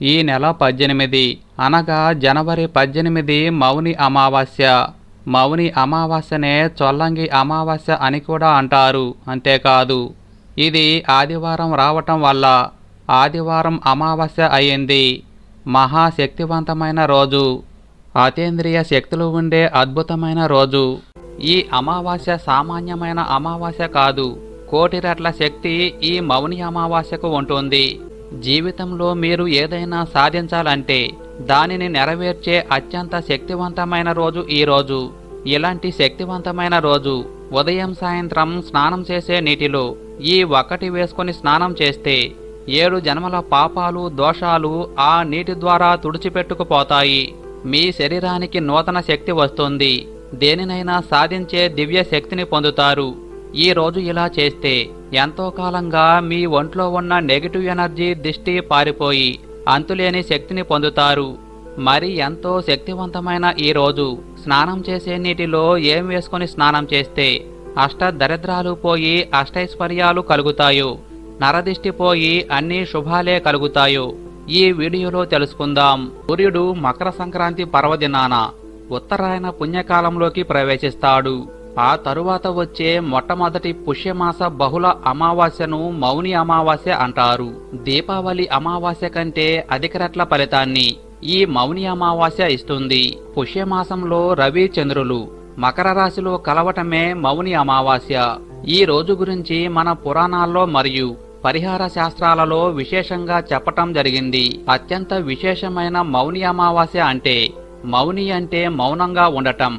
ఈ నెల 18 అనగా జనవరి 18 మౌని అమావాస్య. మౌని అమావాస్యనే చొల్లంగి అమావాస్య అని కూడా అంటారు. అంతేకాదు ఇది ఆదివారం రావటం వల్ల ఆదివారం అమావాస్య అయింది. మహాశక్తివంతమైన రోజు, అతీంద్రియ శక్తులు ఉండే అద్భుతమైన రోజు. ఈ అమావాస్య సామాన్యమైన అమావాస్య కాదు. కోటి రెట్ల శక్తి ఈ మౌని అమావాస్యకు ఉంటుంది. జీవితంలో మీరు ఏదైనా సాధించాలంటే దానిని నెరవేర్చే అత్యంత శక్తివంతమైన రోజు ఈ రోజు. ఇలాంటి శక్తివంతమైన రోజు ఉదయం సాయంత్రం స్నానం చేసే నీటిలో ఈ ఒక్కటి వేసుకొని స్నానం చేస్తే 7 జన్మల పాపాలు దోషాలు ఆ నీటి ద్వారా తుడిచిపెట్టుకుపోతాయి. మీ శరీరానికి నూతన శక్తి వస్తుంది. దేనినైనా సాధించే దివ్య శక్తిని పొందుతారు. ఈ రోజు ఇలా చేస్తే ఎంతో కాలంగా మీ ఒంట్లో ఉన్న నెగిటివ్ ఎనర్జీ దిష్టి పారిపోయి అంతులేని శక్తిని పొందుతారు. మరి ఎంతో శక్తివంతమైన ఈ రోజు స్నానం చేసే నీటిలో ఏం వేసుకొని స్నానం చేస్తే అష్ట దరిద్రాలు పోయి అష్టైశ్వర్యాలు కలుగుతాయో, నరదిష్టి పోయి అన్ని శుభాలే కలుగుతాయో ఈ వీడియోలో తెలుసుకుందాం. సూర్యుడు మకర సంక్రాంతి పర్వదినాన ఉత్తరాయణ పుణ్యకాలంలోకి ప్రవేశిస్తాడు. ఆ తరువాత వచ్చే మొట్టమొదటి పుష్యమాస బహుళ అమావాస్యను మౌని అమావాస్య అంటారు. దీపావళి అమావాస్య కంటే అధిక రెట్ల ఫలితాన్ని ఈ మౌని అమావాస్య ఇస్తుంది. పుష్యమాసంలో రవి చంద్రులు మకర రాశిలో కలవటమే మౌని అమావాస్య. ఈ రోజు గురించి మన పురాణాల్లో మరియు పరిహార శాస్త్రాలలో విశేషంగా చెప్పటం జరిగింది. అత్యంత విశేషమైన మౌని అమావాస్య అంటే మౌని అంటే మౌనంగా ఉండటం,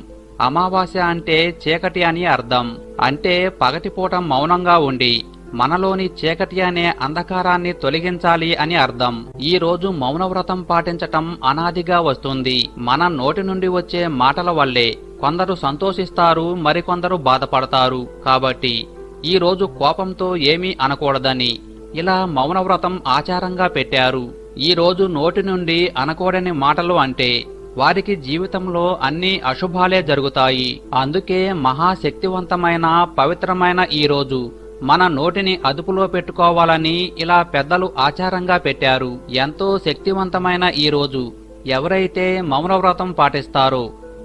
అమావాస్య అంటే చీకటి అని అర్థం. అంటే పగటిపూట మౌనంగా ఉండి మనలోని చీకటి అనే అంధకారాన్ని తొలగించాలి అని అర్థం. ఈ రోజు మౌనవ్రతం పాటించటం అనాదిగా వస్తుంది. మన నోటి నుండి వచ్చే మాటల వల్లే కొందరు సంతోషిస్తారు, మరికొందరు బాధపడతారు. కాబట్టి ఈ రోజు కోపంతో ఏమీ అనకూడదని ఇలా మౌనవ్రతం ఆచారంగా పెట్టారు. ఈ రోజు నోటి నుండి అనకూడని మాటలు అంటే వారికి జీవితంలో అన్ని అశుభాలే జరుగుతాయి. అందుకే మహాశక్తివంతమైన పవిత్రమైన ఈ రోజు మన నోటిని అదుపులో పెట్టుకోవాలని ఇలా పెద్దలు ఆచారంగా పెట్టారు. ఎంతో శక్తివంతమైన ఈ రోజు ఎవరైతే మౌనవ్రతం పాటిస్తారో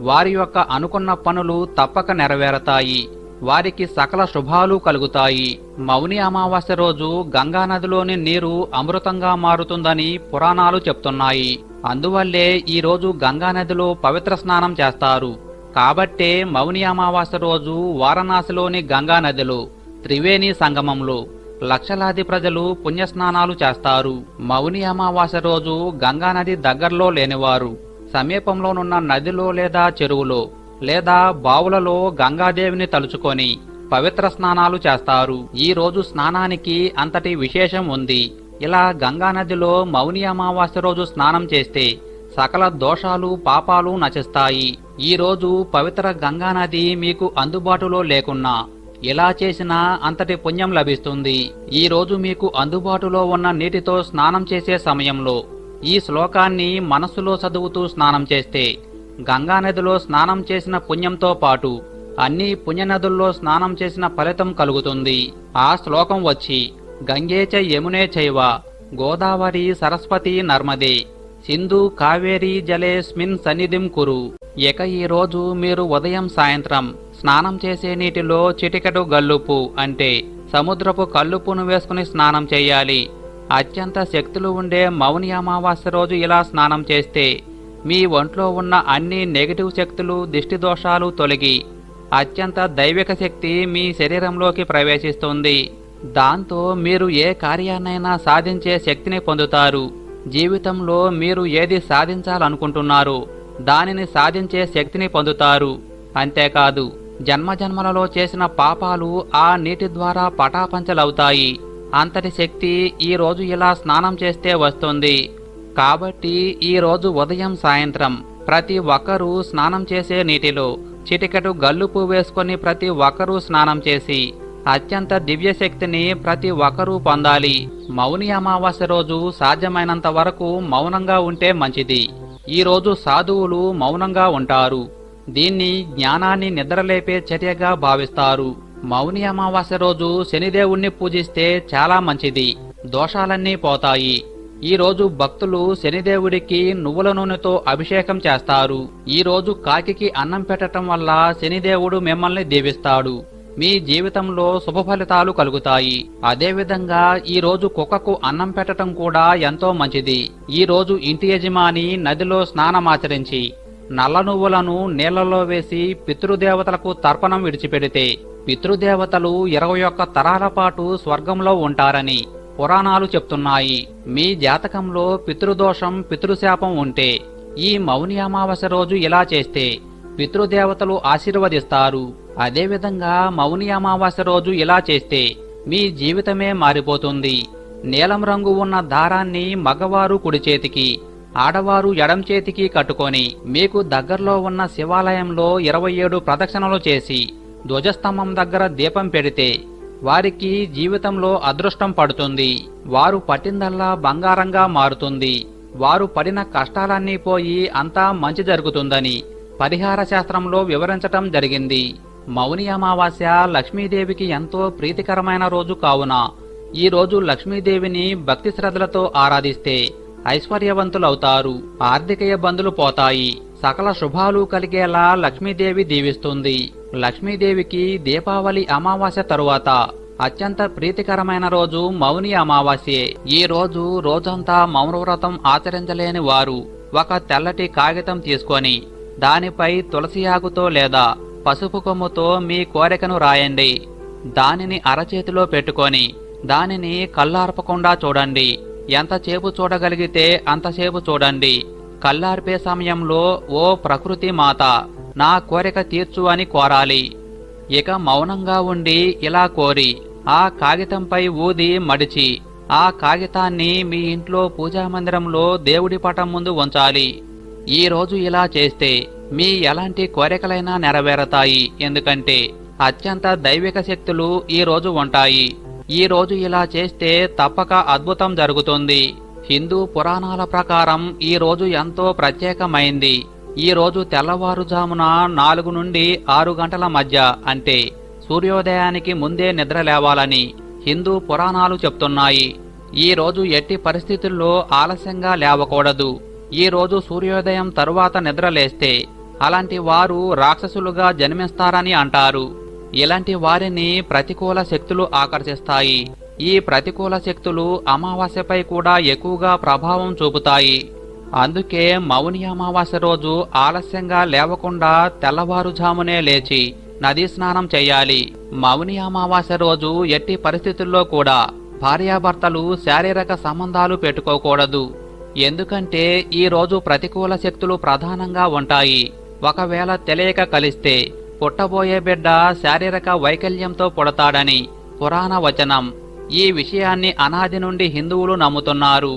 వారి యొక్క అనుకున్న పనులు తప్పక నెరవేరతాయి. వారికి సకల శుభాలు కలుగుతాయి. మౌని అమావాస్య రోజు గంగానదిలోని నీరు అమృతంగా మారుతుందని పురాణాలు చెప్తున్నాయి. అందువల్లే ఈ రోజు గంగానదిలో పవిత్ర స్నానం చేస్తారు. కాబట్టే మౌని అమావాస్య రోజు వారణాసిలోని గంగానదిలో త్రివేణి సంగమంలో లక్షలాది ప్రజలు పుణ్యస్నానాలు చేస్తారు. మౌని అమావాస్య రోజు గంగానది దగ్గరలో లేనివారు సమీపంలోనున్న నదిలో లేదా చెరువులో లేదా బావులలో గంగాదేవిని తలుచుకొని పవిత్ర స్నానాలు చేస్తారు. ఈ రోజు స్నానానికి అంతటి విశేషం ఉంది. ఇలా గంగానదిలో మౌని అమావాస్య రోజు స్నానం చేస్తే సకల దోషాలు పాపాలు నశిస్తాయి. ఈ రోజు పవిత్ర గంగానది మీకు అందుబాటులో లేకున్నా ఇలా చేసినా అంతటి పుణ్యం లభిస్తుంది. ఈ రోజు మీకు అందుబాటులో ఉన్న నీటితో స్నానం చేసే సమయంలో ఈ శ్లోకాన్ని మనస్సులో చదువుతూ స్నానం చేస్తే గంగానదిలో స్నానం చేసిన పుణ్యంతో పాటు అన్ని పుణ్యనదుల్లో స్నానం చేసిన ఫలితం కలుగుతుంది. ఆ శ్లోకం వచ్చి గంగేచ యమునే చైవ గోదావరి సరస్వతి నర్మదే సింధు కావేరీ జలేస్మిన్ సన్నిధిం కురు. ఇక ఈ రోజు మీరు ఉదయం సాయంత్రం స్నానం చేసే నీటిలో చిటికెడు గల్లుపు అంటే సముద్రపు కల్లుపును వేసుకుని స్నానం చేయాలి. అత్యంత శక్తులు ఉండే మౌని అమావాస్య రోజు ఇలా స్నానం చేస్తే మీ ఒంట్లో ఉన్న అన్ని నెగటివ్ శక్తులు దిష్టి దోషాలు తొలగి అత్యంత దైవిక శక్తి మీ శరీరంలోకి ప్రవేశిస్తుంది. దాంతో మీరు ఏ కార్యాన్నైనా సాధించే శక్తిని పొందుతారు. జీవితంలో మీరు ఏది సాధించాలనుకుంటున్నారో దానిని సాధించే శక్తిని పొందుతారు. అంతేకాదు జన్మజన్మలలో చేసిన పాపాలు ఆ నీటి ద్వారా పటాపంచలవుతాయి. అంతటి శక్తి ఈ రోజు ఇలా స్నానం చేస్తే వస్తుంది. కాబట్టి ఈ రోజు ఉదయం సాయంత్రం ప్రతి ఒక్కరూ స్నానం చేసే నీటిలో చిటికెడు గల్లుపు వేసుకొని ప్రతి ఒక్కరూ స్నానం చేసి అత్యంత దివ్యశక్తిని ప్రతి ఒక్కరూ పొందాలి. మౌని అమావాస్య రోజు సాధ్యమైనంత వరకు మౌనంగా ఉంటే మంచిది. ఈ రోజు సాధువులు మౌనంగా ఉంటారు. దీన్ని జ్ఞానాన్ని నిద్రలేపే చర్యగా భావిస్తారు. మౌని అమావాస్య రోజు శనిదేవుణ్ణి పూజిస్తే చాలా మంచిది. దోషాలన్నీ పోతాయి. ఈరోజు భక్తులు శనిదేవుడికి నువ్వుల నూనెతో అభిషేకం చేస్తారు. ఈరోజు కాకికి అన్నం పెట్టడం వల్ల శనిదేవుడు మిమ్మల్ని దీవిస్తాడు. మీ జీవితంలో శుభ ఫలితాలు కలుగుతాయి. అదేవిధంగా ఈరోజు కుక్కకు అన్నం పెట్టడం కూడా ఎంతో మంచిది. ఈరోజు ఇంటి యజమాని నదిలో స్నానమాచరించి నల్ల నువ్వులను నీళ్లలో వేసి పితృదేవతలకు తర్పణం విడిచిపెడితే పితృదేవతలు 21 తరాల పాటు స్వర్గంలో ఉంటారని పురాణాలు చెప్తున్నాయి. మీ జాతకంలో పితృదోషం పితృశాపం ఉంటే ఈ మౌని అమావాస్య రోజు ఇలా చేస్తే పితృదేవతలు ఆశీర్వదిస్తారు. అదేవిధంగా మౌని అమావాస్య రోజు ఇలా చేస్తే మీ జీవితమే మారిపోతుంది. నీలం రంగు ఉన్న దారాన్ని మగవారు కుడి చేతికి, ఆడవారు ఎడం చేతికి కట్టుకొని మీకు దగ్గరలో ఉన్న శివాలయంలో 27 ప్రదక్షిణలు చేసి ధ్వజస్తంభం దగ్గర దీపం పెడితే వారికి జీవితంలో అదృష్టం పడుతుంది. వారు పట్టిందల్లా బంగారంగా మారుతుంది. వారు పడిన కష్టాలన్నీ పోయి అంతా మంచి జరుగుతుందని పరిహార శాస్త్రంలో వివరించటం జరిగింది. మౌని అమావాస్య లక్ష్మీదేవికి ఎంతో ప్రీతికరమైన రోజు కావున ఈ రోజు లక్ష్మీదేవిని భక్తి శ్రద్ధలతో ఆరాధిస్తే ఐశ్వర్యవంతులవుతారు. ఆర్థిక ఇబ్బందులు పోతాయి. సకల శుభాలు కలిగేలా లక్ష్మీదేవి దీవిస్తుంది. లక్ష్మీదేవికి దీపావళి అమావాస్య తరువాత అత్యంత ప్రీతికరమైన రోజు మౌని అమావాస్యే. ఈ రోజు రోజంతా మౌనవ్రతం ఆచరించలేని వారు ఒక తెల్లటి కాగితం తీసుకొని దానిపై తులసి ఆకుతో లేదా పసుపు కొమ్ముతో మీ కోరికను రాయండి. దానిని అరచేతిలో పెట్టుకొని దానిని కళ్ళార్పకుండా చూడండి. ఎంతసేపు చూడగలిగితే అంతసేపు చూడండి. కళ్ళార్పే సమయంలో ఓ ప్రకృతి మాత నా కోరిక తీర్చు అని కోరాలి. ఇక మౌనంగా ఉండి ఇలా కోరి ఆ కాగితంపై ఊది మడిచి ఆ కాగితాన్ని మీ ఇంట్లో పూజామందిరంలో దేవుడి పటం ముందు ఉంచాలి. ఈ రోజు ఇలా చేస్తే మీ ఎలాంటి కోరికలైనా నెరవేరతాయి. ఎందుకంటే అత్యంత దైవిక శక్తులు ఈ రోజు ఉంటాయి. ఈ రోజు ఇలా చేస్తే తప్పక అద్భుతం జరుగుతుంది. హిందూ పురాణాల ప్రకారం ఈ రోజు ఎంతో ప్రత్యేకమైంది. ఈ రోజు తెల్లవారుజామున 4 నుండి 6 గంటల మధ్య అంటే సూర్యోదయానికి ముందే నిద్ర లేవాలని హిందూ పురాణాలు చెప్తున్నాయి. ఈ రోజు ఎట్టి పరిస్థితుల్లో ఆలస్యంగా లేవకూడదు. ఈ రోజు సూర్యోదయం తరువాత నిద్రలేస్తే అలాంటి వారు రాక్షసులుగా జన్మిస్తారని అంటారు. ఇలాంటి వారిని ప్రతికూల శక్తులు ఆకర్షిస్తాయి. ఈ ప్రతికూల శక్తులు అమావాస్యపై కూడా ఎక్కువగా ప్రభావం చూపుతాయి. అందుకే మౌని అమావాస్య రోజు ఆలస్యంగా లేవకుండా తెల్లవారుజామునే లేచి నదీ స్నానం చేయాలి. మౌని అమావాస్య రోజు ఎట్టి పరిస్థితుల్లో కూడా భార్యాభర్తలు శారీరక సంబంధాలు పెట్టుకోకూడదు. ఎందుకంటే ఈ రోజు ప్రతికూల శక్తులు ప్రధానంగా ఉంటాయి. ఒకవేళ తెలియక కలిస్తే పుట్టబోయే బిడ్డ శారీరక వైకల్యంతో పుడతాడని పురాణ వచనం. ఈ విషయాన్ని అనాది నుండి హిందువులు నమ్ముతున్నారు.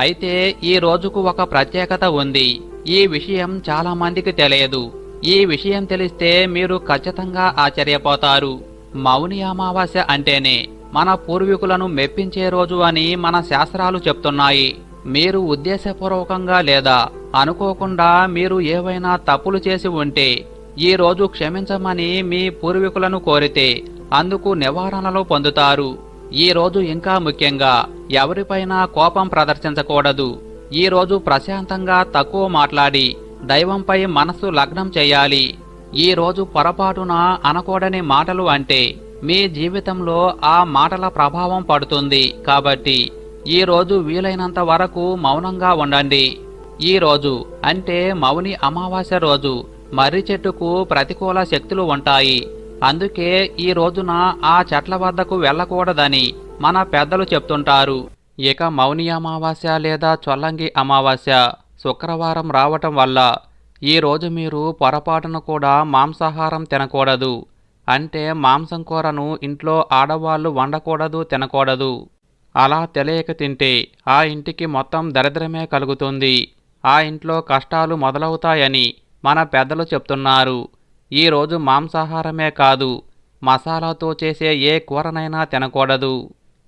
అయితే ఈ రోజుకు ఒక ప్రత్యేకత ఉంది. ఈ విషయం చాలా మందికి తెలియదు. ఈ విషయం తెలిస్తే మీరు ఖచ్చితంగా ఆశ్చర్యపోతారు. మౌని అమావాస్య అంటేనే మన పూర్వీకులను మెప్పించే రోజు అని మన శాస్త్రాలు చెప్తున్నాయి. మీరు ఉద్దేశపూర్వకంగా లేదా అనుకోకుండా మీరు ఏవైనా తప్పులు చేసి ఉంటే ఈ రోజు క్షమించమని మీ పూర్వీకులను కోరితే అందుకు నివారణలు పొందుతారు. ఈ రోజు ఇంకా ముఖ్యంగా ఎవరిపైనా కోపం ప్రదర్శించకూడదు. ఈ రోజు ప్రశాంతంగా తక్కువ మాట్లాడి దైవంపై మనసు లగ్నం చేయాలి. ఈ రోజు పొరపాటున అనకూడని మాటలు అంటే మీ జీవితంలో ఆ మాటల ప్రభావం పడుతుంది. కాబట్టి ఈ రోజు వీలైనంత వరకు మౌనంగా ఉండండి. ఈ రోజు అంటే మౌని అమావాస్య రోజు మర్రి చెట్టుకు ప్రతికూల శక్తులు ఉంటాయి. అందుకే ఈ రోజున ఆ చెట్ల వద్దకు వెళ్ళకూడదని మన పెద్దలు చెప్తుంటారు. ఇక మౌని అమావాస్య లేదా చొల్లంగి అమావాస్య శుక్రవారం రావటం వల్ల ఈ రోజు మీరు పొరపాటున కూడా మాంసాహారం తినకూడదు. అంటే మాంసం కూరను ఇంట్లో ఆడవాళ్లు వండకూడదు, తినకూడదు. అలా తెలియక తింటే ఆ ఇంటికి మొత్తం దరిద్రమే కలుగుతుంది. ఆ ఇంట్లో కష్టాలు మొదలవుతాయని మన పెద్దలు చెప్తున్నారు. ఈ రోజు మాంసాహారమే కాదు, మసాలాతో చేసే ఏ కూరనైనా తినకూడదు.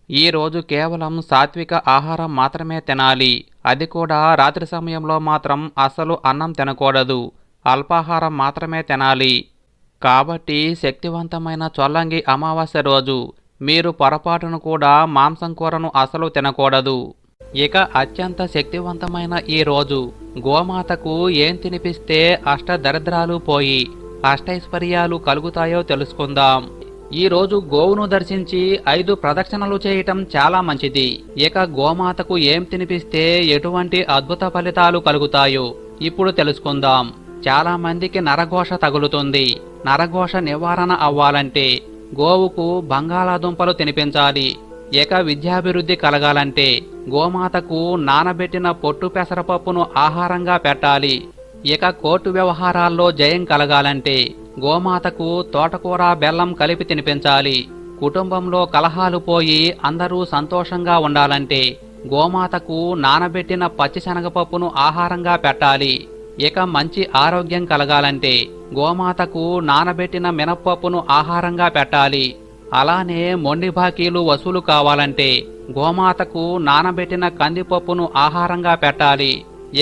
ఈ రోజు కేవలం సాత్విక ఆహారం మాత్రమే తినాలి. అది కూడా రాత్రి సమయంలో మాత్రం అస్సలు అన్నం తినకూడదు. అల్పాహారం మాత్రమే తినాలి. కాబట్టి శక్తివంతమైన చొల్లంగి అమావాస్య రోజు మీరు పొరపాటును కూడా మాంసం కూరను అసలు తినకూడదు. ఇక అత్యంత శక్తివంతమైన ఈ రోజు గోమాతకు ఏం తినిపిస్తే అష్టదరిద్రాలు పోయి అష్టైశ్వర్యాలు కలుగుతాయో తెలుసుకుందాం. ఈ రోజు గోవును దర్శించి 5 ప్రదక్షిణలు చేయటం చాలా మంచిది. ఇక గోమాతకు ఏం తినిపిస్తే ఎటువంటి అద్భుత ఫలితాలు కలుగుతాయో ఇప్పుడు తెలుసుకుందాం. చాలా మందికి నరఘోష తగులుతుంది. నరఘోష నివారణ అవ్వాలంటే గోవుకు బంగాళాదుంపలు తినిపించాలి. ఇక విద్యాభివృద్ధి కలగాలంటే గోమాతకు నానబెట్టిన పొట్టు పెసరపప్పును ఆహారంగా పెట్టాలి. ఇక కోర్టు వ్యవహారాల్లో జయం కలగాలంటే గోమాతకు తోటకూర బెల్లం కలిపి తినిపించాలి. కుటుంబంలో కలహాలు పోయి అందరూ సంతోషంగా ఉండాలంటే గోమాతకు నానబెట్టిన పచ్చిశనగపప్పును ఆహారంగా పెట్టాలి. ఇక మంచి ఆరోగ్యం కలగాలంటే గోమాతకు నానబెట్టిన మినప్పప్పును ఆహారంగా పెట్టాలి. అలానే మొండి బాకీలు వసూలు కావాలంటే గోమాతకు నానబెట్టిన కందిపప్పును ఆహారంగా పెట్టాలి.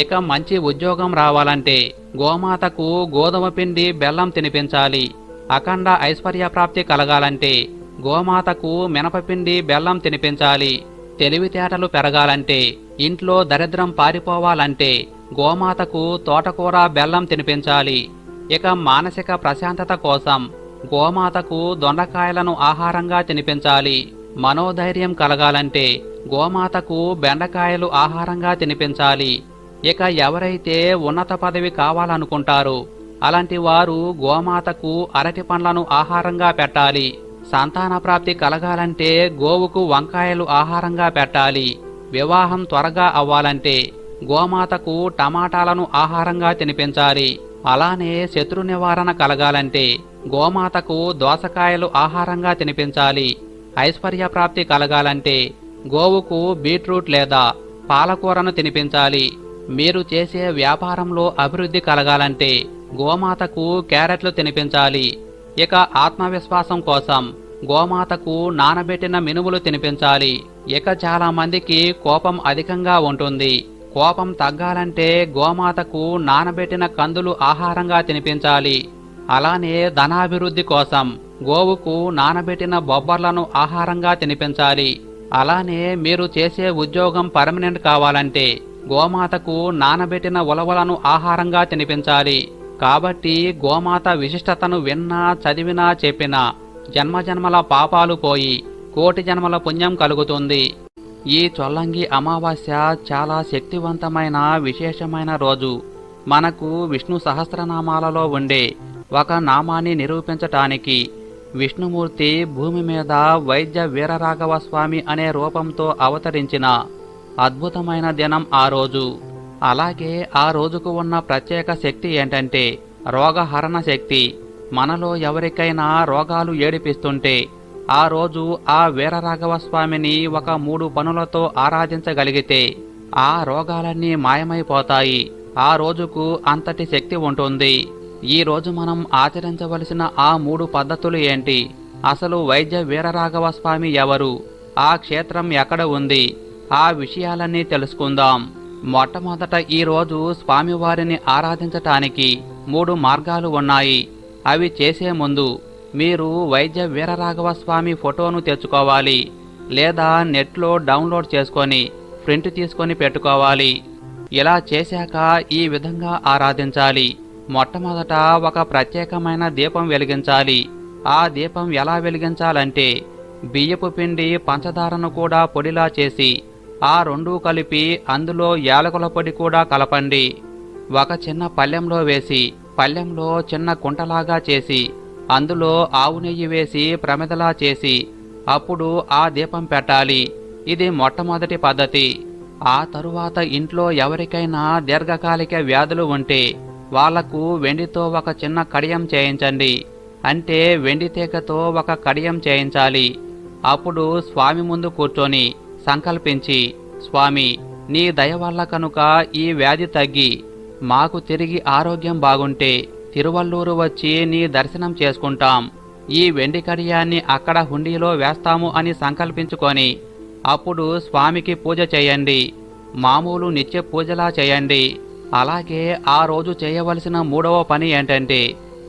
ఇక మంచి ఉద్యోగం రావాలంటే గోమాతకు గోధుమ పిండి బెల్లం తినిపించాలి. అఖండ ఐశ్వర్యప్రాప్తి కలగాలంటే గోమాతకు మినపపిండి బెల్లం తినిపించాలి. తెలివితేటలు పెరగాలంటే ఇంట్లో దరిద్రం పారిపోవాలంటే గోమాతకు తోటకూర బెల్లం తినిపించాలి. ఇక మానసిక ప్రశాంతత కోసం గోమాతకు దొండకాయలను ఆహారంగా తినిపించాలి. మనోధైర్యం కలగాలంటే గోమాతకు బెండకాయలు ఆహారంగా తినిపించాలి. ఇక ఎవరైతే ఉన్నత పదవి కావాలనుకుంటారో అలాంటి వారు గోమాతకు అరటి పండ్లను ఆహారంగా పెట్టాలి. సంతాన ప్రాప్తి కలగాలంటే గోవుకు వంకాయలు ఆహారంగా పెట్టాలి. వివాహం త్వరగా అవ్వాలంటే గోమాతకు టమాటాలను ఆహారంగా తినిపించాలి. అలానే శత్రు నివారణ కలగాలంటే గోమాతకు దోసకాయలు ఆహారంగా తినిపించాలి. ఐశ్వర్య ప్రాప్తి కలగాలంటే గోవుకు బీట్రూట్ లేదా పాలకూరను తినిపించాలి. మీరు చేసే వ్యాపారంలో అభివృద్ధి కలగాలంటే గోమాతకు క్యారెట్లు తినిపించాలి. ఇక ఆత్మవిశ్వాసం కోసం గోమాతకు నానబెట్టిన మినుములు తినిపించాలి. ఇక చాలా మందికి కోపం అధికంగా ఉంటుంది. కోపం తగ్గాలంటే గోమాతకు నానబెట్టిన కందులు ఆహారంగా తినిపించాలి. అలానే ధనాభివృద్ధి కోసం గోవుకు నానబెట్టిన బొబ్బర్లను ఆహారంగా తినిపించాలి. అలానే మీరు చేసే ఉద్యోగం పర్మనెంట్ కావాలంటే గోమాతకు నానబెట్టిన ఉలవలను ఆహారంగా తినిపించాలి. కాబట్టి గోమాత విశిష్టతను విన్నా చదివినా చెప్పినా జన్మజన్మల పాపాలు పోయి కోటి జన్మల పుణ్యం కలుగుతుంది. ఈ చొల్లంగి అమావాస్య చాలా శక్తివంతమైన విశేషమైన రోజు. మనకు విష్ణు సహస్రనామాలలో ఉండే ఒక నామాన్ని నిరూపించటానికి విష్ణుమూర్తి భూమి మీద వైద్య వీరరాఘవ స్వామి అనే రూపంతో అవతరించిన అద్భుతమైన దినం ఆ రోజు. అలాగే ఆ రోజుకు ఉన్న ప్రత్యేక శక్తి ఏంటంటే రోగహరణ శక్తి. మనలో ఎవరికైనా రోగాలు ఏడిపిస్తుంటే ఆ రోజు ఆ వీరరాఘవ స్వామిని ఒక 3 పనులతో ఆరాధించగలిగితే ఆ రోగాలన్నీ మాయమైపోతాయి. ఆ రోజుకు అంతటి శక్తి ఉంటుంది. ఈ రోజు మనం ఆచరించవలసిన ఆ 3 పద్ధతులు ఏంటి? అసలు వైద్య వీరరాఘవ స్వామి ఎవరు? ఆ క్షేత్రం ఎక్కడ ఉంది? ఆ విషయాలన్నీ తెలుసుకుందాం. మొట్టమొదట ఈ రోజు స్వామివారిని ఆరాధించటానికి 3 మార్గాలు ఉన్నాయి. అవి చేసే ముందు మీరు వైద్య వీరరాఘవ స్వామి ఫోటోను తెచ్చుకోవాలి. లేదా నెట్లో డౌన్లోడ్ చేసుకొని ప్రింట్ తీసుకొని పెట్టుకోవాలి. ఇలా చేశాక ఈ విధంగా ఆరాధించాలి. మొట్టమొదట ఒక ప్రత్యేకమైన దీపం వెలిగించాలి. ఆ దీపం ఎలా వెలిగించాలంటే బియ్యపు పిండి పంచదారను కూడా పొడిలా చేసి ఆ 2 కలిపి అందులో యాలకుల పొడి కూడా కలపండి. ఒక చిన్న పళ్ళెంలో వేసి పళ్ళెంలో చిన్న కుంటలాగా చేసి అందులో ఆవు నెయ్యి వేసి ప్రమిదలా చేసి అప్పుడు ఆ దీపం పెట్టాలి. ఇది మొట్టమొదటి పద్ధతి. ఆ తరువాత ఇంట్లో ఎవరికైనా దీర్ఘకాలిక వ్యాధులు ఉంటే వాళ్లకు వెండితో ఒక చిన్న కడియం చేయించండి. అంటే వెండి తీగతో ఒక కడియం చేయించాలి. అప్పుడు స్వామి ముందు కూర్చొని సంకల్పించి, స్వామి నీ దయ వల్ల కనుక ఈ వ్యాధి తగ్గి మాకు తిరిగి ఆరోగ్యం బాగుంటే తిరువల్లూరు వచ్చి నీ దర్శనం చేసుకుంటాం. ఈ వెండి కడియాన్ని అక్కడ హుండీలో వేస్తాము అని సంకల్పించుకొని అప్పుడు స్వామికి పూజ చేయండి. మామూలు నిత్య పూజలా చేయండి. అలాగే ఆ రోజు చేయవలసిన 3వ పని ఏంటంటే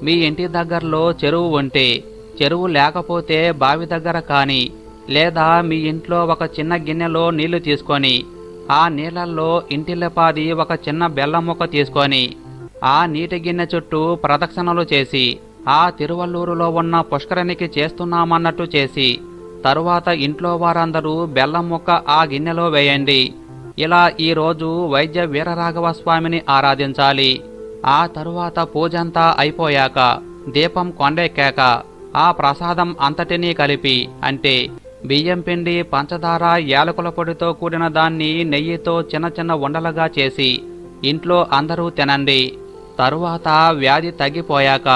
మీ ఇంటి దగ్గరలో చెరువు ఉంటే చెరువు లేకపోతే బావి దగ్గర కానీ లేదా మీ ఇంట్లో ఒక చిన్న గిన్నెలో నీళ్లు తీసుకొని ఆ నీళ్లల్లో ఇంటిల్లపాది ఒక చిన్న బెల్లం ముక్క తీసుకొని ఆ నీటి గిన్నె చుట్టూ ప్రదక్షిణలు చేసి ఆ తిరువల్లూరులో ఉన్న పుష్కరిణికి చేస్తున్నామన్నట్టు చేసి తరువాత ఇంట్లో వారందరూ బెల్లం ముక్క ఆ గిన్నెలో వేయండి. ఇలా ఈరోజు వైద్య వీరరాఘవ స్వామిని ఆరాధించాలి. ఆ తరువాత పూజంతా అయిపోయాక దీపం కొండెక్కాక ఆ ప్రసాదం అంతటినీ కలిపి, అంటే బియ్యం పిండి, పంచదార, యాలకుల పొడితో కూడిన దాన్ని నెయ్యితో చిన్న చిన్న ఉండలుగా చేసి ఇంట్లో అందరూ తినండి. తరువాత వ్యాధి తగ్గిపోయాక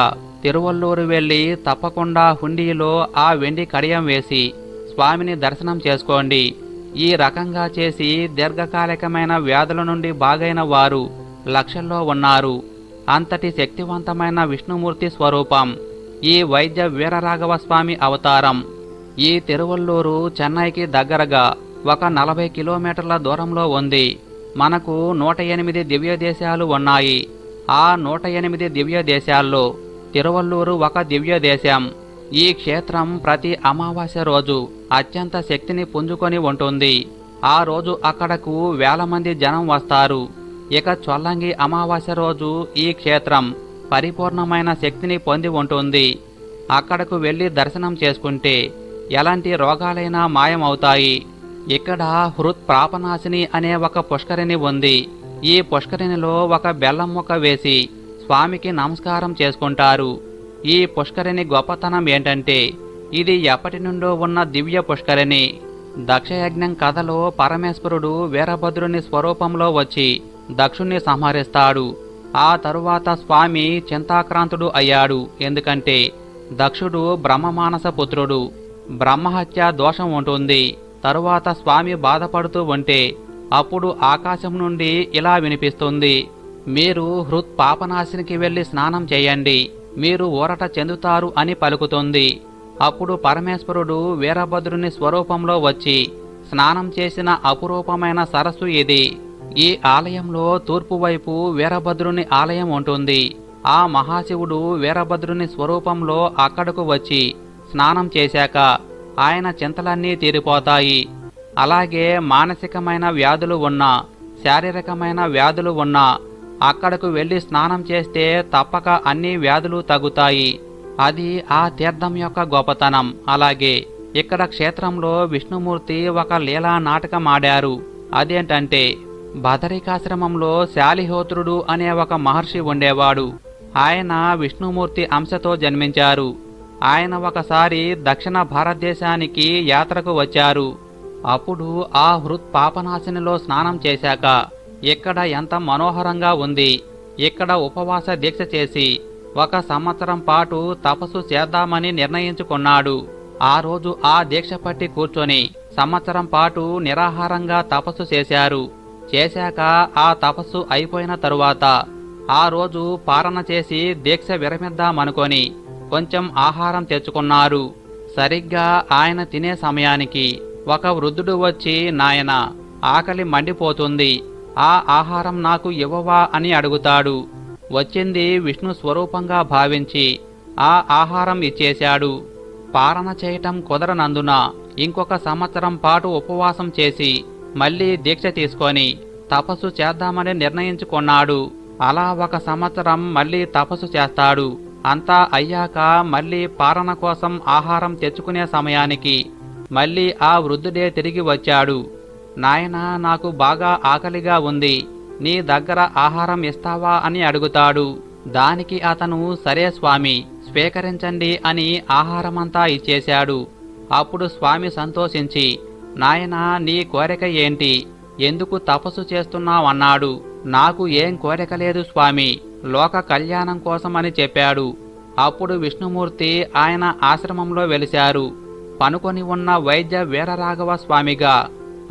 తిరువల్లూరు వెళ్ళి తప్పకుండా హుండీలో ఆ వెండి కడియం వేసి స్వామిని దర్శనం చేసుకోండి. ఈ రకంగా చేసి దీర్ఘకాలికమైన వ్యాధుల నుండి బాగైన వారు లక్షల్లో ఉన్నారు. అంతటి శక్తివంతమైన విష్ణుమూర్తి స్వరూపం ఈ వైద్య వీరరాఘవ స్వామి అవతారం. ఈ తిరువల్లూరు చెన్నైకి దగ్గరగా ఒక 40 కిలోమీటర్ల దూరంలో ఉంది. మనకు 108 దివ్య దేశాలు ఉన్నాయి. ఆ 108 దివ్య దేశాల్లో తిరువల్లూరు ఒక దివ్య దేశం. ఈ క్షేత్రం ప్రతి అమావాస్య రోజు అత్యంత శక్తిని పుంజుకొని ఉంటుంది. ఆ రోజు అక్కడకు వేల మంది జనం వస్తారు. ఇక చొల్లంగి అమావాస్య రోజు ఈ క్షేత్రం పరిపూర్ణమైన శక్తిని పొంది ఉంటుంది. అక్కడకు వెళ్ళి దర్శనం చేసుకుంటే ఎలాంటి రోగాలైనా మాయమవుతాయి. ఇక్కడ హృత్ప్రాపనాశిని అనే ఒక పుష్కరిణి ఉంది. ఈ పుష్కరిణిలో ఒక బెల్లం ముక్క వేసి స్వామికి నమస్కారం చేసుకుంటారు. ఈ పుష్కరిణి గొప్పతనం ఏంటంటే ఇది ఎప్పటి నుండో ఉన్న దివ్య పుష్కరిణి. దక్షయజ్ఞం కథలో పరమేశ్వరుడు వీరభద్రుని స్వరూపంలో వచ్చి దక్షుణ్ణి సంహరిస్తాడు. ఆ తరువాత స్వామి చింతాక్రాంతుడు అయ్యాడు. ఎందుకంటే దక్షుడు బ్రహ్మమానస పుత్రుడు. బ్రహ్మహత్య దోషం ఉంటుంది. తరువాత స్వామి బాధపడుతూ ఉంటే అప్పుడు ఆకాశం నుండి ఇలా వినిపిస్తుంది, మీరు హృత్పాపనాశినికి వెళ్ళి స్నానం చేయండి, మీరు ఊరట చెందుతారు అని పలుకుతుంది. అప్పుడు పరమేశ్వరుడు వీరభద్రుని స్వరూపంలో వచ్చి స్నానం చేసిన అపురూపమైన సరస్సు ఇది. ఈ ఆలయంలో తూర్పు వైపు వీరభద్రుని ఆలయం ఉంటుంది. ఆ మహాశివుడు వీరభద్రుని స్వరూపంలో అక్కడకు వచ్చి స్నానం చేశాక ఆయన చింతలన్నీ తీరిపోతాయి. అలాగే మానసికమైన వ్యాధులు ఉన్నా, శారీరకమైన వ్యాధులు ఉన్నా అక్కడకు వెళ్ళి స్నానం చేస్తే తప్పక అన్ని వ్యాధులు తగ్గుతాయి. అది ఆ తీర్థం యొక్క గొప్పతనం. అలాగే ఇక్కడ క్షేత్రంలో విష్ణుమూర్తి ఒక లీలా నాటకం ఆడారు. అదేంటంటే బదరికాశ్రమంలో శాలిహోత్రుడు అనే ఒక మహర్షి ఉండేవాడు. ఆయన విష్ణుమూర్తి అంశతో జన్మించారు. ఆయన ఒకసారి దక్షిణ భారతదేశానికి యాత్రకు వచ్చారు. అప్పుడు ఆ హృత్పాపనాశినిలో స్నానం చేశాక ఇక్కడ ఎంత మనోహరంగా ఉంది. ఇక్కడ ఉపవాస దీక్ష చేసి 1 సంవత్సరం పాటు తపస్సు చేద్దామని నిర్ణయించుకున్నాడు. ఆ రోజు ఆ దీక్ష పట్టి కూర్చొని సంవత్సరం పాటు నిరాహారంగా తపస్సు చేశారు. చేశాక ఆ తపస్సు అయిపోయిన తరువాత ఆ రోజు పారణ చేసి దీక్ష విరమిద్దామనుకొని కొంచెం ఆహారం తెచ్చుకున్నారు. సరిగ్గా ఆయన తినే సమయానికి ఒక వృద్ధుడు వచ్చి, నాయనా, ఆకలి మండిపోతుంది, ఆ ఆహారం నాకు ఇవ్వవా అని అడుగుతాడు. వచ్చింది విష్ణు స్వరూపంగా భావించి ఆ ఆహారం ఇచ్చేశాడు. పారణ చేయటం కుదరనందున ఇంకొక సంవత్సరం పాటు ఉపవాసం చేసి మళ్ళీ దీక్ష తీసుకొని తపస్సు చేద్దామని నిర్ణయించుకున్నాడు. అలా 1 సంవత్సరం మళ్ళీ తపస్సు చేస్తాడు. అంతా అయ్యాక మళ్ళీ పారణ కోసం ఆహారం తెచ్చుకునే సమయానికి మళ్ళీ ఆ వృద్ధుడే తిరిగి వచ్చాడు. నాయనా, నాకు బాగా ఆకలిగా ఉంది, నీ దగ్గర ఆహారం ఇస్తావా అని అడుగుతాడు. దానికి అతను సరే స్వామి, స్వీకరించండి అని ఆహారమంతా ఇచ్చేశాడు. అప్పుడు స్వామి సంతోషించి, నాయనా, నీ కోరిక ఏంటి, ఎందుకు తపస్సు చేస్తున్నావన్నాడు. నాకు ఏం కోరిక లేదు స్వామి, లోక కళ్యాణం కోసమని చెప్పాడు. అప్పుడు విష్ణుమూర్తి ఆయన ఆశ్రమంలో వెలిశారు. పనుకొని ఉన్న వైద్య వీరరాఘవ స్వామిగా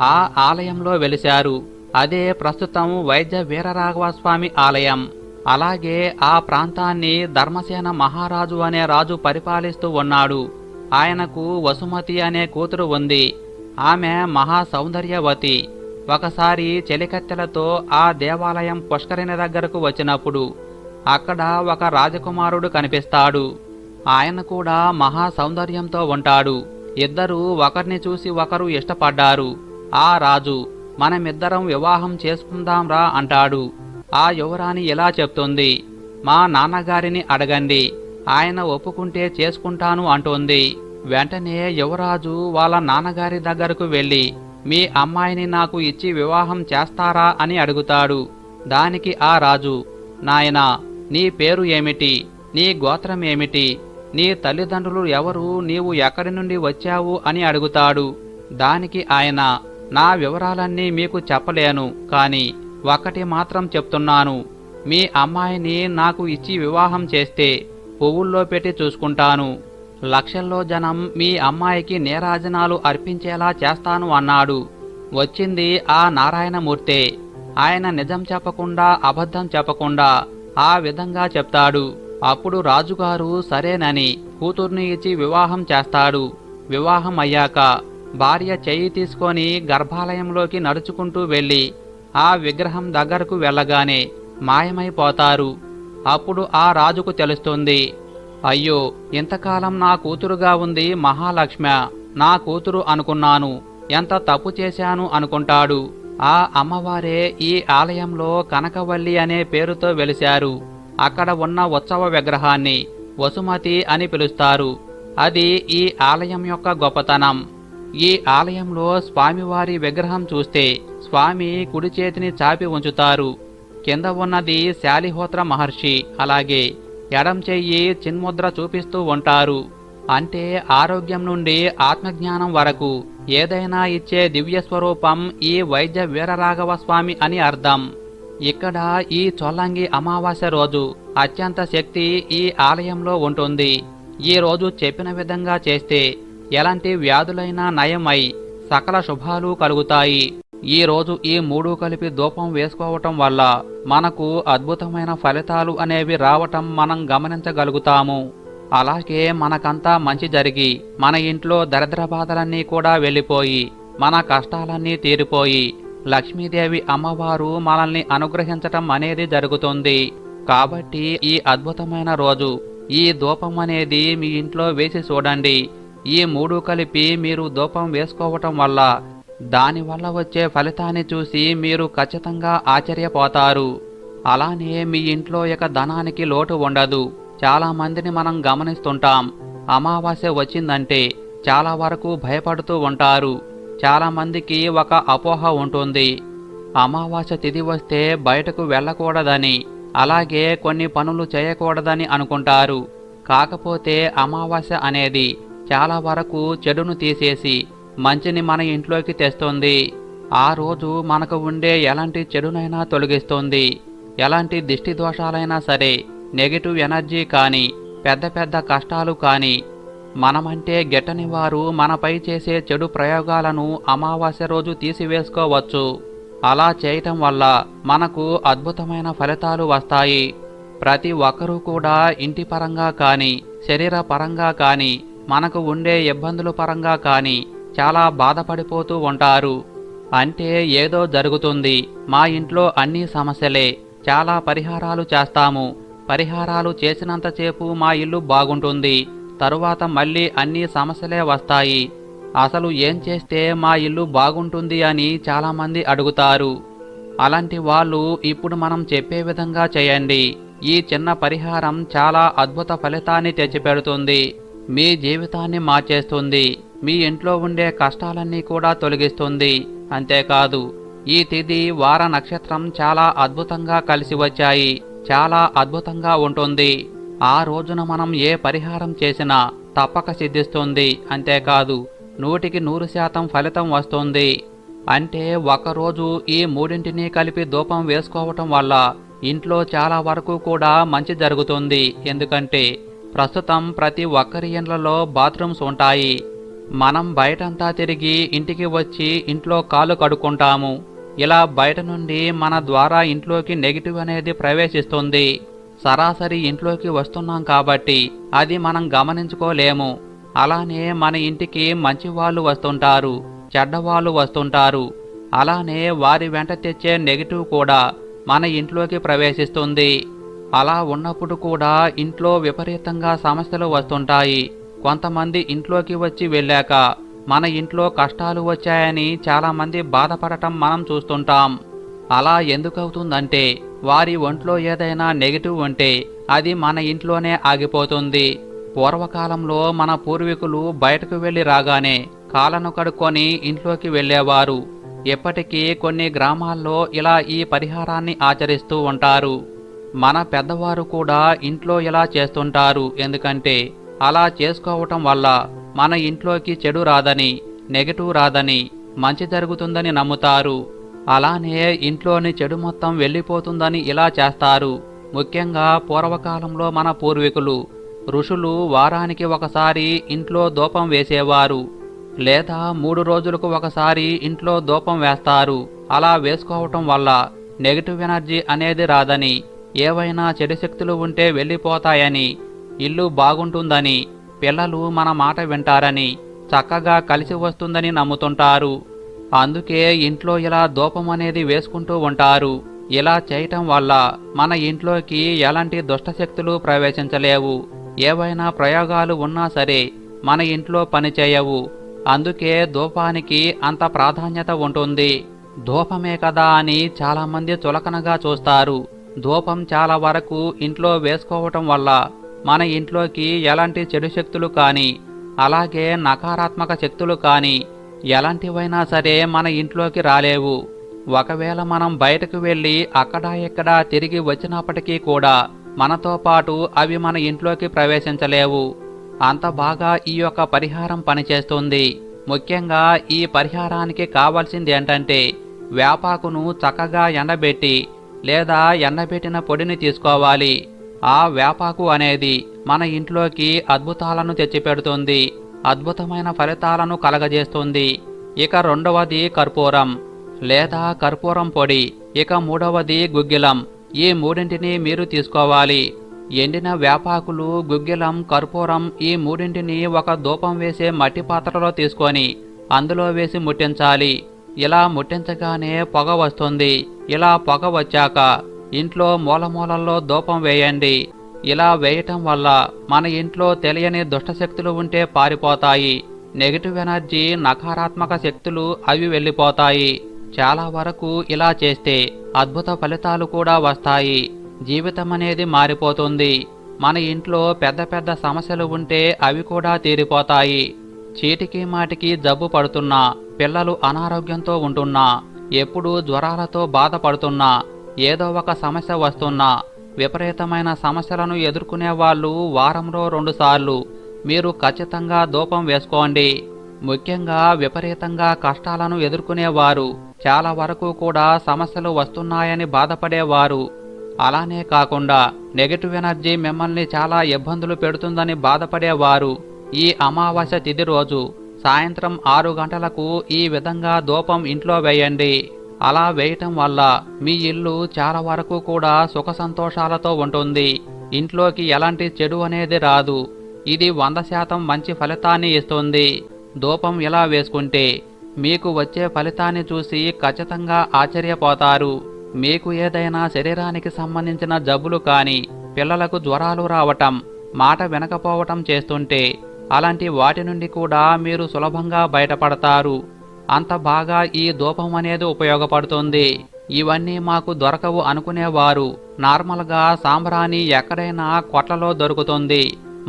ఆ ఆలయంలో వెలిశారు. అదే ప్రస్తుతం వైద్య వీరరాఘవ స్వామి ఆలయం. అలాగే ఆ ప్రాంతాన్ని ధర్మసేన మహారాజు అనే రాజు పరిపాలిస్తూ ఉన్నాడు. ఆయనకు వసుమతి అనే కూతురు ఉంది. ఆమె మహా సౌందర్యవతి. ఒకసారి చెలికత్తెలతో ఆ దేవాలయం పుష్కరిణి దగ్గరకు వచ్చినప్పుడు అక్కడ ఒక రాజకుమారుడు కనిపిస్తాడు. ఆయన కూడా మహా సౌందర్యంతో ఉంటాడు. ఇద్దరూ ఒకరిని చూసి ఒకరు ఇష్టపడ్డారు. ఆ రాజు మనమిద్దరం వివాహం చేసుకుందాంరా అంటాడు. ఆ యువరాణి ఇలా చెప్తుంది, మా నాన్నగారిని అడగండి, ఆయన ఒప్పుకుంటే చేసుకుంటాను అంటోంది. వెంటనే యువరాజు వాళ్ళ నాన్నగారి దగ్గరకు వెళ్ళి మీ అమ్మాయిని నాకు ఇచ్చి వివాహం చేస్తారా అని అడుగుతాడు. దానికి ఆ రాజు, నాయనా, నీ పేరు ఏమిటి, నీ గోత్రం ఏమిటి, నీ తల్లిదండ్రులు ఎవరు, నీవు ఎక్కడి నుండి వచ్చావు అని అడుగుతాడు. దానికి ఆయన, నా వివరాలన్నీ మీకు చెప్పలేను, కాని ఒక్కటి మాత్రం చెప్తున్నాను, మీ అమ్మాయిని నాకు ఇచ్చి వివాహం చేస్తే పువ్వుల్లో పెట్టి చూసుకుంటాను, లక్షల్లో జనం మీ అమ్మాయికి నీరాజనాలు అర్పించేలా చేస్తాను అన్నాడు. వచ్చింది ఆ నారాయణమూర్తే. ఆయన నిజం చెప్పకుండా అబద్ధం చెప్పకుండా ఆ విధంగా చెప్తాడు. అప్పుడు రాజుగారు సరేనని కూతుర్ని ఇచ్చి వివాహం చేస్తాడు. వివాహం అయ్యాక భార్య చెయ్యి తీసుకొని గర్భాలయంలోకి నడుచుకుంటూ వెళ్ళి ఆ విగ్రహం దగ్గరకు వెళ్ళగానే మాయమైపోతారు. అప్పుడు ఆ రాజుకు తెలుస్తుంది, అయ్యో, ఇంతకాలం నా కూతురుగా ఉంది మహాలక్ష్మ, నా కూతురు అనుకున్నాను, ఎంత తప్పు చేశాను అనుకుంటాడు. ఆ అమ్మవారే ఈ ఆలయంలో కనకవల్లి అనే పేరుతో వెలిశారు. అక్కడ ఉన్న ఉత్సవ విగ్రహాన్ని వసుమతి అని పిలుస్తారు. అది ఈ ఆలయం యొక్క గొప్పతనం. ఈ ఆలయంలో స్వామివారి విగ్రహం చూస్తే స్వామి కుడి చేతిని చాపి ఉంచుతారు. కింద ఉన్నది శాలిహోత్ర మహర్షి, అలాగే ఎడం చెయ్యి చిన్ముద్ర చూపిస్తూ ఉంటారు. అంటే ఆరోగ్యం నుండి ఆత్మజ్ఞానం వరకు ఏదైనా ఇచ్చే దివ్య స్వరూపం ఈ వైద్య వీరరాఘవ స్వామి అని అర్థం. ఇక్కడ ఈ చొల్లంగి అమావాస్య రోజు అత్యంత శక్తి ఈ ఆలయంలో ఉంటుంది. ఈ రోజు చెప్పిన విధంగా చేస్తే ఎలాంటి వ్యాధులైనా నయమై సకల శుభాలు కలుగుతాయి. ఈ రోజు ఈ మూడు కలిపి ధూపం వేసుకోవటం వల్ల మనకు అద్భుతమైన ఫలితాలు అనేవి రావటం మనం గమనించగలుగుతాము. అలాగే మనకంతా మంచి జరిగి మన ఇంట్లో దరిద్ర బాధలన్నీ కూడా వెళ్ళిపోయి మన కష్టాలన్నీ తీరిపోయి లక్ష్మీదేవి అమ్మవారు మనల్ని అనుగ్రహించటం అనేది జరుగుతుంది. కాబట్టి ఈ అద్భుతమైన రోజు ఈ ధూపం అనేది మీ ఇంట్లో వేసి చూడండి. ఈ మూడు కలిపి మీరు ధూపం వేసుకోవటం వల్ల దానివల్ల వచ్చే ఫలితాన్ని చూసి మీరు ఖచ్చితంగా ఆశ్చర్యపోతారు. అలానే మీ ఇంట్లో ఇక ధనానికి లోటు ఉండదు. చాలా మందిని మనం గమనిస్తుంటాం, అమావాస్య వచ్చిందంటే చాలా వరకు భయపడుతూ ఉంటారు. చాలా మందికి ఒక అపోహ ఉంటుంది, అమావాస్య తిథి వస్తే బయటకు వెళ్ళకూడదని, అలాగే కొన్ని పనులు చేయకూడదని అనుకుంటారు. కాకపోతే అమావాస్య అనేది చాలా వరకు చెడును తీసేసి మంచిని మన ఇంట్లోకి తెస్తుంది. ఆ రోజు మనకు ఉండే ఎలాంటి చెడునైనా తొలగిస్తుంది. ఎలాంటి దిష్టి దోషాలైనా సరే, నెగిటివ్ ఎనర్జీ కానీ, పెద్ద పెద్ద కష్టాలు కానీ, మనమంటే గెట్టని వారు మనపై చేసే చెడు ప్రయోగాలను అమావాస్య రోజు తీసివేసుకోవచ్చు. అలా చేయటం వల్ల మనకు అద్భుతమైన ఫలితాలు వస్తాయి. ప్రతి ఒక్కరూ కూడా ఇంటి పరంగా కానీ, శరీర పరంగా కానీ, మనకు ఉండే ఇబ్బందుల పరంగా కానీ చాలా బాధపడిపోతూ ఉంటారు. అంటే ఏదో జరుగుతుంది, మా ఇంట్లో అన్ని సమస్యలే, చాలా పరిహారాలు చేస్తాము, పరిహారాలు చేసినంతసేపు మా ఇల్లు బాగుంటుంది, తరువాత మళ్ళీ అన్ని సమస్యలే వస్తాయి, అసలు ఏం చేస్తే మా ఇల్లు బాగుంటుంది అని చాలామంది అడుగుతారు. అలాంటి వాళ్ళు ఇప్పుడు మనం చెప్పే విధంగా చేయండి. ఈ చిన్న పరిహారం చాలా అద్భుత ఫలితాన్ని తెచ్చిపెడుతుంది. మీ జీవితాన్ని మార్చేస్తుంది. మీ ఇంట్లో ఉండే కష్టాలన్నీ కూడా తొలగిస్తుంది. అంతేకాదు, ఈ తిథి వార నక్షత్రం చాలా అద్భుతంగా కలిసి వచ్చాయి. చాలా అద్భుతంగా ఉంటుంది. ఆ రోజున మనం ఏ పరిహారం చేసినా తప్పక సిద్ధిస్తుంది. అంతేకాదు, 100% ఫలితం వస్తుంది. అంటే ఒకరోజు ఈ మూడింటిని కలిపి ధూపం వేసుకోవటం వల్ల ఇంట్లో చాలా వరకు కూడా మంచి జరుగుతుంది. ఎందుకంటే ప్రస్తుతం ప్రతి ఒక్కరి ఇళ్లలో బాత్రూమ్స్ ఉంటాయి. మనం బయటంతా తిరిగి ఇంటికి వచ్చి ఇంట్లో కాళ్ళు కడుక్కుంటాము. ఇలా బయట నుండి మన ద్వారా ఇంట్లోకి నెగిటివ్ అనేది ప్రవేశిస్తుంది. సరాసరి ఇంట్లోకి వస్తున్నాం కాబట్టి అది మనం గమనించుకోలేము. అలానే మన ఇంటికి మంచి వాళ్ళు వస్తుంటారు, చెడ్డవాళ్ళు వస్తుంటారు. అలానే వారి వెంట తెచ్చే నెగిటివ్ కూడా మన ఇంట్లోకి ప్రవేశిస్తుంది. అలా ఉన్నప్పుడు కూడా ఇంట్లో విపరీతంగా సమస్యలు వస్తుంటాయి. కొంతమంది ఇంట్లోకి వచ్చి వెళ్ళాక మన ఇంట్లో కష్టాలు వచ్చాయని చాలామంది బాధపడటం మనం చూస్తుంటాం. అలా ఎందుకవుతుందంటే వారి ఒంట్లో ఏదైనా నెగిటివ్ ఉంటే అది మన ఇంట్లోనే ఆగిపోతుంది. పూర్వకాలంలో మన పూర్వీకులు బయటకు వెళ్ళి రాగానే కాళ్ళను కడుక్కొని ఇంట్లోకి వెళ్ళేవారు. ఇప్పటికీ కొన్ని గ్రామాల్లో ఇలా ఈ పరిహారాన్ని ఆచరిస్తూ ఉంటారు. మన పెద్దవారు కూడా ఇంట్లో ఇలా చేస్తుంటారు. ఎందుకంటే అలా చేసుకోవటం వల్ల మన ఇంట్లోకి చెడు రాదని, నెగటివ్ రాదని, మంచి జరుగుతుందని నమ్ముతారు. అలానే ఇంట్లోని చెడు మొత్తం వెళ్ళిపోతుందని ఇలా చేస్తారు. ముఖ్యంగా పూర్వకాలంలో మన పూర్వీకులు ఋషులు వారానికి ఒకసారి ఇంట్లో ధూపం వేసేవారు, లేదా 3 రోజులకు ఒకసారి ఇంట్లో ధూపం వేస్తారు. అలా వేసుకోవటం వల్ల నెగటివ్ ఎనర్జీ అనేది రాదని, ఏవైనా చెడు శక్తులు ఉంటే వెళ్ళిపోతాయని, ఇల్లు బాగుంటుందని, పిల్లలు మన మాట వింటారని, చక్కగా కలిసి వస్తుందని నమ్ముతుంటారు. అందుకే ఇంట్లో ఇలా ధూపం అనేది వేసుకుంటూ ఉంటారు. ఇలా చేయటం వల్ల మన ఇంట్లోకి ఎలాంటి దుష్టశక్తులు ప్రవేశించలేవు. ఏవైనా ప్రయోగాలు ఉన్నా సరే మన ఇంట్లో పనిచేయవు. అందుకే ధూపానికి అంత ప్రాధాన్యత ఉంటుంది. ధూపమే కదా అని చాలామంది చులకనగా చూస్తారు. ధూపం చాలా వరకు ఇంట్లో వేసుకోవటం వల్ల మన ఇంట్లోకి ఎలాంటి చెడు శక్తులు కానీ, అలాగే నకారాత్మక శక్తులు కానీ ఎలాంటివైనా సరే మన ఇంట్లోకి రాలేవు. ఒకవేళ మనం బయటకు వెళ్ళి అక్కడా ఇక్కడా తిరిగి వచ్చినప్పటికీ కూడా మనతో పాటు అవి మన ఇంట్లోకి ప్రవేశించలేవు. అంత బాగా ఈ యొక్క పరిహారం పనిచేస్తుంది. ముఖ్యంగా ఈ పరిహారానికి కావాల్సింది ఏంటంటే వేపాకును చక్కగా ఎండబెట్టి లేదా ఎండబెట్టిన పొడిని తీసుకోవాలి. ఆ వేపాకు అనేది మన ఇంట్లోకి అద్భుతాలను తెచ్చిపెడుతుంది, అద్భుతమైన ఫలితాలను కలగజేస్తుంది. ఇక రెండవది కర్పూరం లేదా కర్పూరం పొడి, ఇక మూడవది గుగ్గిలం. ఈ మూడింటిని మీరు తీసుకోవాలి. ఎండిన వేపాకులు, గుగ్గిలం, కర్పూరం ఈ మూడింటిని ఒక ధూపం వేసే మట్టి పాత్రలో తీసుకొని అందులో వేసి ముట్టించాలి. ఇలా ముట్టించగానే పొగ వస్తుంది. ఇలా పొగ వచ్చాక ఇంట్లో మూలమూలల్లో ధూపం వేయండి. ఇలా వేయటం వల్ల మన ఇంట్లో తెలియని దుష్టశక్తులు ఉంటే పారిపోతాయి. నెగిటివ్ ఎనర్జీ, నకారాత్మక శక్తులు అవి వెళ్ళిపోతాయి. చాలా వరకు ఇలా చేస్తే అద్భుత ఫలితాలు కూడా వస్తాయి. జీవితం అనేది మారిపోతుంది. మన ఇంట్లో పెద్ద పెద్ద సమస్యలు ఉంటే అవి కూడా తీరిపోతాయి. చీటికి మాటికి జబ్బు పడుతున్నా, పిల్లలు అనారోగ్యంతో ఉంటున్నా, ఎప్పుడూ జ్వరాలతో బాధపడుతున్నా, ఏదో ఒక సమస్య వస్తున్నా, విపరీతమైన సమస్యలను ఎదుర్కొనే వాళ్ళు వారంలో 2 సార్లు మీరు ఖచ్చితంగా ధూపం వేసుకోండి. ముఖ్యంగా విపరీతంగా కష్టాలను ఎదుర్కొనేవారు, చాలా వరకు కూడా సమస్యలు వస్తున్నాయని బాధపడేవారు, అలానే కాకుండా నెగటివ్ ఎనర్జీ మిమ్మల్ని చాలా ఇబ్బందులు పెడుతుందని బాధపడేవారు ఈ అమావాస్య తిథి రోజు సాయంత్రం 6 గంటలకు ఈ విధంగా ధూపం ఇంట్లో వేయండి. అలా వేయటం వల్ల మీ ఇల్లు చాలా వరకు కూడా సుఖ సంతోషాలతో ఉంటుంది. ఇంట్లోకి ఎలాంటి చెడు అనేది రాదు. ఇది 100% మంచి ఫలితాన్ని ఇస్తుంది. ధూపం ఇలా వేసుకుంటే మీకు వచ్చే ఫలితాన్ని చూసి ఖచ్చితంగా ఆశ్చర్యపోతారు. మీకు ఏదైనా శరీరానికి సంబంధించిన జబ్బులు కానీ, పిల్లలకు జ్వరాలు రావటం, మాట వినకపోవటం చేస్తుంటే అలాంటి వాటి నుండి కూడా మీరు సులభంగా బయటపడతారు. అంత బాగా ఈ ధూపం అనేది ఉపయోగపడుతుంది. ఇవన్నీ మాకు దొరకవు అనుకునేవారు నార్మల్గా సాంబ్రాణి ఎక్కడైనా కొట్లలో దొరుకుతుంది.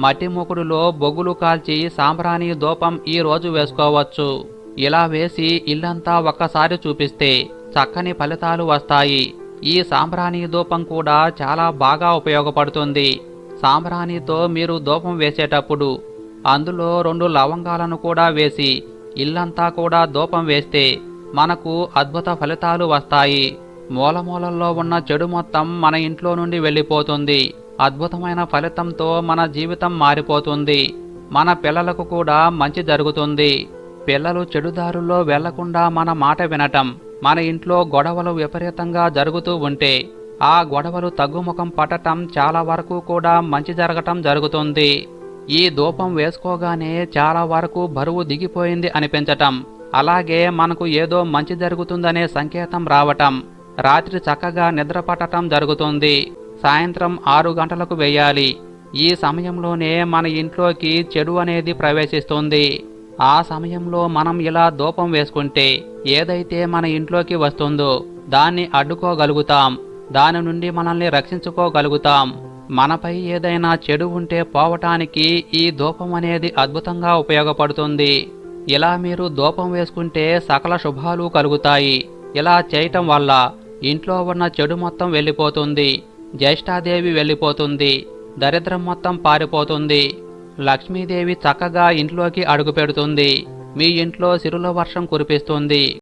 మట్టి మూకుడులో బొగ్గులు కాల్చి సాంబ్రాణి ధూపం ఈ రోజు వేసుకోవచ్చు. ఇలా వేసి ఇల్లంతా ఒక్కసారి చూపిస్తే చక్కని ఫలితాలు వస్తాయి. ఈ సాంబ్రాణి ధూపం కూడా చాలా బాగా ఉపయోగపడుతుంది. సాంబ్రాణితో మీరు ధూపం వేసేటప్పుడు అందులో 2 లవంగాలను కూడా వేసి ఇల్లంతా కూడా ధూపం వేస్తే మనకు అద్భుత ఫలితాలు వస్తాయి. మూలమూలల్లో ఉన్న చెడు మొత్తం మన ఇంట్లో నుండి వెళ్ళిపోతుంది. అద్భుతమైన ఫలితంతో మన జీవితం మారిపోతుంది. మన పిల్లలకు కూడా మంచి జరుగుతుంది. పిల్లలు చెడుదారుల్లో వెళ్లకుండా మన మాట వినటం, మన ఇంట్లో గొడవలు విపరీతంగా జరుగుతూ ఉంటే ఆ గొడవలు తగ్గుముఖం పట్టటం, చాలా వరకు కూడా మంచి జరగటం జరుగుతుంది. ఈ ధూపం వేసుకోగానే చాలా వరకు బరువు దిగిపోయింది అనిపించటం, అలాగే మనకు ఏదో మంచి జరుగుతుందనే సంకేతం రావటం, రాత్రి చక్కగా నిద్ర పట్టటం జరుగుతుంది. సాయంత్రం 6 గంటలకు వేయాలి. ఈ సమయంలోనే మన ఇంట్లోకి చెడు అనేది ప్రవేశిస్తుంది. ఆ సమయంలో మనం ఇలా ధూపం వేసుకుంటే ఏదైతే మన ఇంట్లోకి వస్తుందో దాన్ని అడ్డుకోగలుగుతాం, దాని నుండి మనల్ని రక్షించుకోగలుగుతాం. మనపై ఏదైనా చెడు ఉంటే పోవటానికి ఈ ధూపం అనేది అద్భుతంగా ఉపయోగపడుతుంది. ఇలా మీరు ధూపం వేసుకుంటే సకల శుభాలు కలుగుతాయి. ఇలా చేయటం వల్ల ఇంట్లో ఉన్న చెడు మొత్తం వెళ్ళిపోతుంది, జ్యేష్ఠాదేవి వెళ్ళిపోతుంది, దరిద్రం మొత్తం పారిపోతుంది, లక్ష్మీదేవి చక్కగా ఇంట్లోకి అడుగుపెడుతుంది, మీ ఇంట్లో సిరుల వర్షం కురిపిస్తుంది.